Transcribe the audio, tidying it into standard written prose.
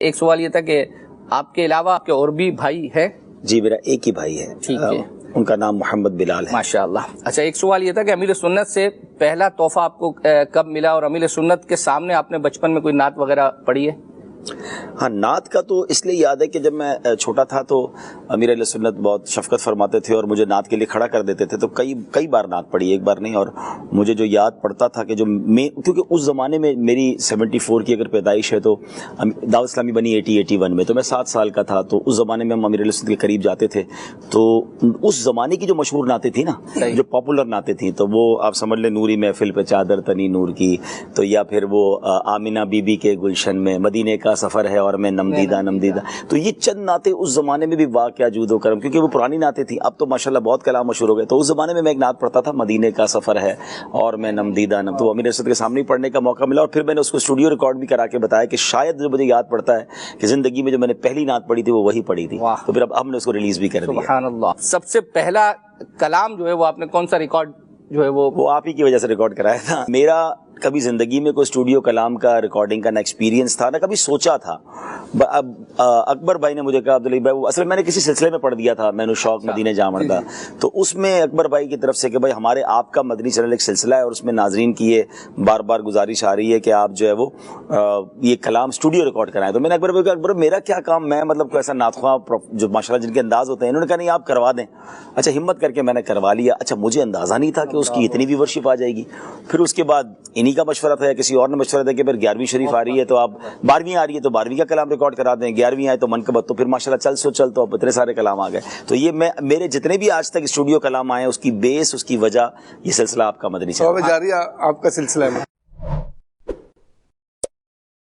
ایک سوال یہ تھا کہ آپ کے علاوہ آپ کے اور بھی بھائی ہے؟ جی میرا ایک ہی بھائی ہے، ٹھیک ہے، ان کا نام محمد بلال ہے۔ ماشاء اللہ۔ اچھا، ایک سوال یہ تھا کہ امیر سنت سے پہلا تحفہ آپ کو کب ملا، اور امیر سنت کے سامنے آپ نے بچپن میں کوئی نعت وغیرہ پڑھی ہے؟ ہاں، نعت کا تو اس لیے یاد ہے کہ جب میں چھوٹا تھا تو امیر علیہ سنت بہت شفقت فرماتے تھے اور مجھے نعت کے لیے کھڑا کر دیتے تھے، تو کئی بار نعت پڑھی، ایک بار نہیں۔ اور مجھے جو یاد پڑتا تھا کہ کیونکہ اس زمانے میں میری 74 کی اگر پیدائش ہے تو دعوت اسلامی بنی 81 میں، تو میں 7 سال کا تھا۔ تو اس زمانے میں ہم امیر علیہ سنت کے قریب جاتے تھے، تو اس زمانے کی جو مشہور نعتیں تھیں نا، جو پاپولر نعتیں تھیں، تو وہ آپ سمجھ لیں نوری محفل پہ چادر تنی نور کی، تو یا پھر وہ آمینہ بی بی کے گلشن میں مدینے کا سفر ہے اور میں نمدیدہ نمدیدہ، تو یہ چند نعتیں اس زمانے میں بھی واقعہ جود و کرم، کیونکہ وہ پرانی نعتیں تھیں، اب تو ماشاءاللہ بہت کلام مشہور ہو گئے۔ تو اس زمانے میں ایک نعت پڑھتا تھا، مدینے کا سفر ہے اور میں نمدیدہ نم، تو امیر علیہ سنت کے سامنے پڑھنے کا موقع ملا، اور پھر میں نے اس کو اسٹوڈیو ریکارڈ بھی کرا کے بتایا کہ شاید جو مجھے یاد پڑتا ہے کہ زندگی میں جو میں نے پہلی نعت پڑھی تھی وہ وہی پڑھی تھی، تو پھر اب ہم نے اس کو ریلیز بھی کر دیا۔ سبحان اللہ۔ سب سے پہلا کلام جو ہے وہ آپ نے کون سا ریکارڈ جو ہے وہ آپ ہی کی وجہ سے ریکارڈ کرایا تھا؟ میرا کبھی زندگی میں کوئی اسٹوڈیو کلام کا ریکارڈنگ کا نہ ایکسپیرینس تھا، نہ کبھی سوچا تھا۔ اب اکبر بھائی نے مجھے کہا، عبدالعلی بھائی، اصل میں نے کسی سلسلے میں پڑھ دیا تھا، میں نے شوق مدینے جامردہ، تو اس میں اکبر بھائی کی طرف سے کہ بھائی ہمارے آپ کا مدنی چینل ایک سلسلہ ہے اور اس میں ناظرین کی یہ بار بار گزارش آ رہی ہے کہ آپ جو ہے وہ یہ کلام اسٹوڈیو ریکارڈ کرائیں۔ تو میں نے اکبر بھائی کو، اکبر میرا کیا کام، میں مطلب کوئی ایسا نعت خواں جو ماشاءاللہ جن کے انداز ہوتے ہیں، انہوں نے کہا نہیں آپ کروا دیں۔ اچھا، ہمت کر کے میں نے کروا لیا۔ اچھا، مجھے اندازہ نہیں تھا کہ اس کی اتنی ویورشپ آ جائے گی۔ پھر اس کے بعد انہی کا مشورہ تھا یا کسی اور نے مشورہ دیا کہ پھر 11ویں شریف آ رہی ہے تو آپ 12ویں آ رہی ہے تو 12ویں کا کلام ریکارڈ کرا دیں، 11ویں آئے تو منقبت، تو پھر ماشاءاللہ چل تو اب اتنے سارے کلام آ گئے۔ تو یہ میرے جتنے بھی آج تک اسٹوڈیو کلام آئے ہیں، اس کی بیس، اس کی وجہ یہ سلسلہ آپ کا مدنی چینل جاری آپ کا سلسلہ ہے۔